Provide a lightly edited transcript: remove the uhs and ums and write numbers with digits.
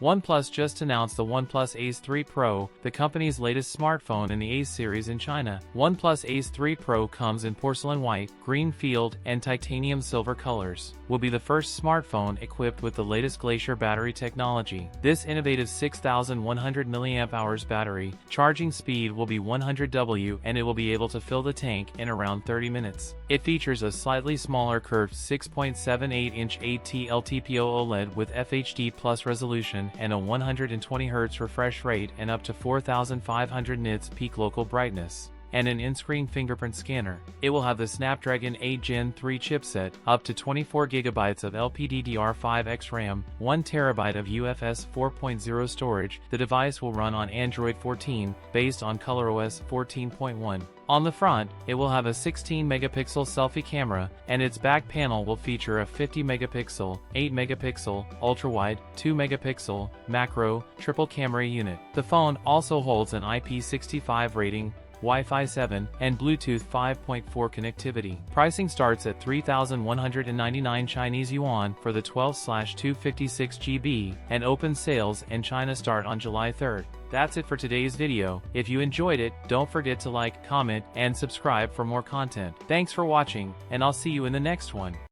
OnePlus just announced the OnePlus Ace 3 Pro, the company's latest smartphone in the Ace series in China. OnePlus Ace 3 Pro comes in porcelain white, green field, and titanium silver colors. Will be the first smartphone equipped with the latest Glacier battery technology. This innovative 6,100 mAh battery charging speed will be 100 W and it will be able to fill the tank in around 30 minutes. It features a slightly smaller curved 6.78-inch 8T LTPO OLED with FHD Plus resolution and a 120 Hz refresh rate and up to 4,500 nits peak local brightness, and an in-screen fingerprint scanner. It will have the Snapdragon 8 Gen 3 chipset, up to 24 GB of LPDDR5X RAM, 1 TB of UFS 4.0 storage. The device will run on Android 14, based on ColorOS 14.1. On the front, it will have a 16-megapixel selfie camera, and its back panel will feature a 50-megapixel, 8-megapixel, ultra-wide, 2-megapixel, macro, triple camera unit. The phone also holds an IP65 rating, Wi-Fi 7, and Bluetooth 5.4 connectivity. Pricing starts at 3,199 Chinese yuan for the 12/256 GB, and open sales in China start on July 3rd. That's it for today's video. If you enjoyed it, don't forget to like, comment, and subscribe for more content. Thanks for watching, and I'll see you in the next one.